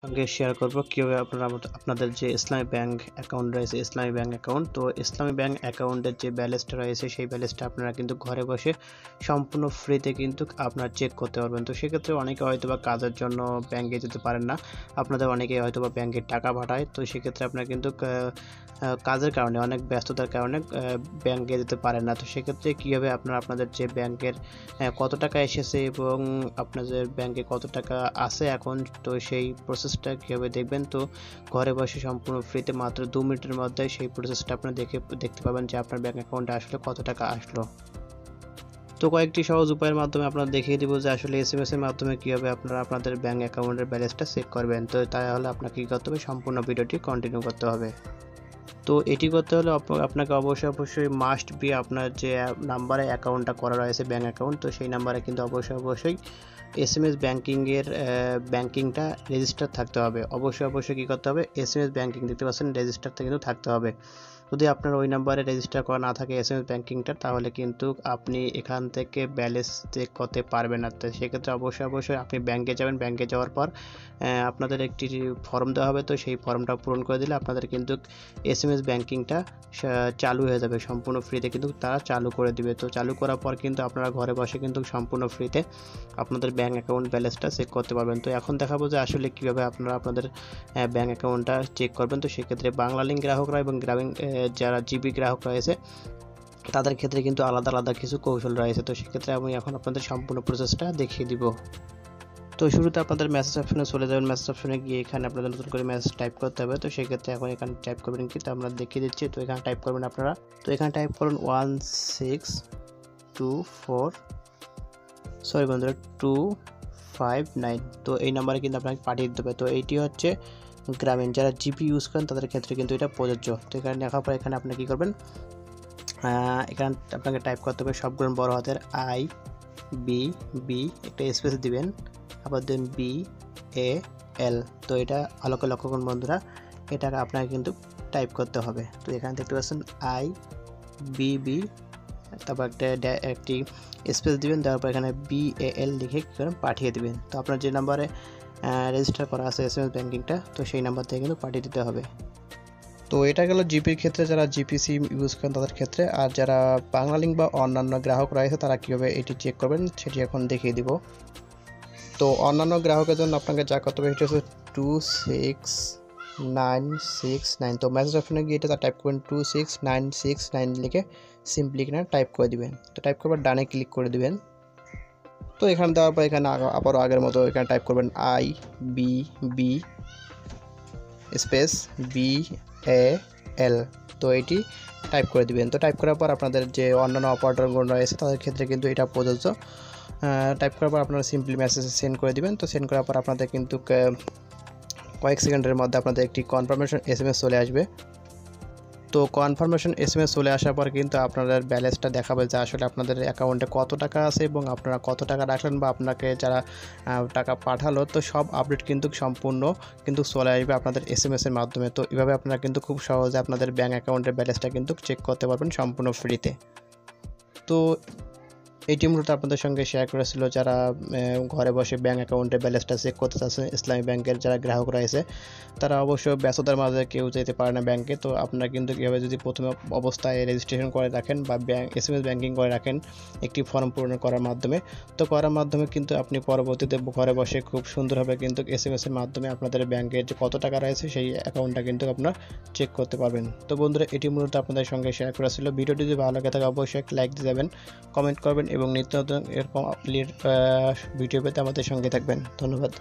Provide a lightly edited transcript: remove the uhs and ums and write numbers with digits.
সঙ্গে শেয়ার করব কিভাবে আপনারা আপনাদের যে ইসলামী ব্যাংক অ্যাকাউন্ট রয়েছে, ইসলামী ব্যাংক অ্যাকাউন্ট, তো ইসলামী ব্যাংক অ্যাকাউন্টের যে ব্যালেন্সটা রয়েছে সেই ব্যালেন্সটা আপনারা কিন্তু ঘরে বসে সম্পূর্ণ ফ্রিতে কিন্তু আপনারা চেক করতে পারবেন। তো সেক্ষেত্রে অনেকে হয়তোবা কাজের জন্য ব্যাংকে যেতে পারেন না, আপনাদের অনেকেই হয়তোবা ব্যাংকে টাকা পাঠায়, তো সেক্ষেত্রে আপনারা কিন্তু কাজের কারণে অনেক ব্যস্ততার কারণে ব্যাংকে যেতে পারেন না। তো সেক্ষেত্রে কীভাবে আপনারা আপনাদের যে ব্যাংকের কত টাকা এসেছে এবং আপনাদের ব্যাংকে কত টাকা আছে এখন, তো সেই প্রসেসটা কীভাবে দেখবেন, তো ঘরে বসে সম্পূর্ণ ফ্রিতে মাত্র 2 মিনিটের মধ্যে সেই প্রসেসটা আপনারা দেখতে পাবেন যে আপনার ব্যাংক অ্যাকাউন্টে আসলে কত টাকা আসলো। তো কয়েকটি সহজ উপায়ের মাধ্যমে আপনারা দেখিয়ে দিব যে আসলে SMS এর মাধ্যমে কীভাবে আপনারা আপনাদের ব্যাংক অ্যাকাউন্টের ব্যালেন্সটা চেক করবেন। তো তাহলে আপনাকে কী করতে হবে, সম্পূর্ণ ভিডিওটি কন্টিনিউ করতে হবে। তো এটি করতে হলে আপনাকে অবশ্যই মাস্ট বি আপনার যে নাম্বারে অ্যাকাউন্টটা করা রয়েছে ব্যাংক অ্যাকাউন্ট, তো সেই নাম্বারে কিন্তু অবশ্যই SMS ব্যাংকিংয়ের ব্যাংকিংটা রেজিস্টার থাকতে হবে। অবশ্যই কী করতে হবে, SMS ব্যাংকিং দেখতে পাচ্ছেন রেজিস্টারটা কিন্তু থাকতে হবে। যদি আপনার ওই নাম্বারে রেজিস্টার করা না থাকে SMS ব্যাংকিংটা, তাহলে কিন্তু আপনি এখান থেকে ব্যালেন্স চেক করতে পারবেন না। তো সেক্ষেত্রে অবশ্যই আপনি ব্যাংকে যাবেন, ব্যাংকে যাওয়ার পর আপনাদের একটি ফর্ম দেওয়া হবে, তো সেই ফর্মটা পূরণ করে দিলে আপনাদের কিন্তু SMS ব্যাংকিংটা চালু হয়ে যাবে, সম্পূর্ণ ফ্রিতে কিন্তু তারা চালু করে দিবে। তো চালু করার পর কিন্তু আপনারা ঘরে বসে কিন্তু সম্পূর্ণ ফ্রিতে আপনাদের ব্যাংক অ্যাকাউন্ট ব্যালেন্সটা চেক করতে পারবেন। তো এখন দেখাবো যে আসলে কীভাবে আপনারা আপনাদের ব্যাংক অ্যাকাউন্টটা চেক করবেন। তো সেক্ষেত্রে বাংলালিংক গ্রাহকরা এবং গ্রামীণ যারা জিবি গ্রাহক রয়েছে তাদের ক্ষেত্রে কিন্তু আলাদা কিছু কৌশল রয়েছে। তো সেক্ষেত্রে আমি এখন আপনাদের সম্পূর্ণ প্রসেসটা দেখিয়ে দিব। তো শুরুতে আপনাদের মেসেজ অপশনে চলে যাবেন, মেসেজ অপশনে গিয়ে এখানে আপনাদের নতুন করে মেসেজ টাইপ করতে হবে। তো সেক্ষেত্রে এখন এখানে টাইপ করবেন কি, তো আমরা দেখিয়ে দিচ্ছি। তো এখানে টাইপ করবেন আপনারা, তো এখানে টাইপ করুন 259। তো এই নাম্বারে কিন্তু আপনাকে পাঠিয়ে দিতে হবে। তো এইটি হচ্ছে গ্রামীণ যারা জিপি ইউজ করেন তাদের ক্ষেত্রে কিন্তু এটা প্রযোজ্য। তো এখানে লেখার পর এখানে আপনি কী করবেন, এখানে আপনাকে টাইপ করতে হবে সবগুলো বড় হাতের IBB, একটা স্পেস দিবেন, আবার দেন BAL। তো এটা ভালো করে লক্ষ্য করুন বন্ধুরা, এটা আপনাকে কিন্তু টাইপ করতে হবে। তো এখানে দেখতে পাচ্ছেন IBB, তারপর একটি স্পেস দিবেন, দেওয়ার পর এখানে BAL লিখে কী করেন পাঠিয়ে দিবেন। তো আপনার যে নাম্বারে রেজিস্টার করা আছে SMS ব্যাংকিংটা, তো সেই নাম্বার থেকে কিন্তু পাঠিয়ে দিতে হবে। তো এটা গেল জিপির ক্ষেত্রে, যারা জিপি সিম ইউজ করেন তাদের ক্ষেত্রে। আর যারা বাংলালিংক বা অন্যান্য গ্রাহক রয়েছে তারা কীভাবে এটি চেক করবেন সেটি এখন দেখিয়ে দিব। তো অন্যান্য গ্রাহকের জন্য আপনাকে যা করতে হবে এটি হচ্ছে 26969। তো মেসেজ অপশনে গিয়ে এটা টাইপ করবেন 26969 লিখে সিম্পলি এখানে টাইপ করে দিবেন। তো টাইপ করবার ডানে ক্লিক করে দিবেন। তো এখানে দেওয়ার পর এখানে আবারও আগের মতো এখানে টাইপ করবেন IBB স্পেস BAL। তো এটি টাইপ করে দিবেন। তো টাইপ করার পর আপনাদের যে অন্যান্য অপারেটরগুলো রয়েছে তাদের ক্ষেত্রে কিন্তু এটা প্রযোজ্য। টাইপ করার পর আপনারা সিম্পলি মেসেজ সেন্ড করে দিবেন। তো সেন্ড করার পর আপনাদের কিন্তু কয়েক সেকেন্ডের মধ্যে আপনাদের একটি কনফার্মেশন SMS চলে আসবে। তো কনফার্মেশন SMS চলে আসার পর কিন্তু আপনাদের ব্যালেন্সটা দেখাবে যে আসলে আপনাদের অ্যাকাউন্টে কত টাকা আছে এবং আপনারা কত টাকা রাখলেন বা আপনাকে যারা টাকা পাঠালো, তো সব আপডেট কিন্তু সম্পূর্ণ কিন্তু চলে আসবে আপনাদের SMS এর মাধ্যমে। তো এভাবে আপনারা কিন্তু খুব সহজে আপনাদের ব্যাঙ্ক অ্যাকাউন্টের ব্যালেন্সটা কিন্তু চেক করতে পারবেন সম্পূর্ণ ফ্রিতে। তো এইটি মূলত আপনাদের সঙ্গে শেয়ার করেছিল যারা ঘরে বসে ব্যাঙ্ক অ্যাকাউন্টে ব্যালেন্সটা চেক করতে চাচ্ছে। ইসলামী ব্যাংকের যারা গ্রাহক রয়েছে তারা অবশ্য ব্যস্ততার মাঝে কেউ যেতে পারে না ব্যাংকে। তো আপনারা কিন্তু কীভাবে যদি প্রথমে অবস্থায় রেজিস্ট্রেশন করে রাখেন বা SMS ব্যাংকিং করে রাখেন একটি ফর্ম পূরণ করার মাধ্যমে, তো করার মাধ্যমে কিন্তু আপনি পরবর্তীতে ঘরে বসে খুব সুন্দরভাবে কিন্তু SMS এর মাধ্যমে আপনাদের ব্যাংকের যে কত টাকা রয়েছে সেই অ্যাকাউন্টটা কিন্তু আপনারা চেক করতে পারবেন। তো বন্ধুরা এটি মূলত আপনাদের সঙ্গে শেয়ার করেছিল। ভিডিওটি যদি ভালো লাগে থাকে অবশ্যই একটা লাইক দিয়ে যাবেন, কমেন্ট করবেন এবং নিত্য নতুন এরকম আপডেট ভিডিও পেতে আমাদের সঙ্গে থাকবেন। ধন্যবাদ।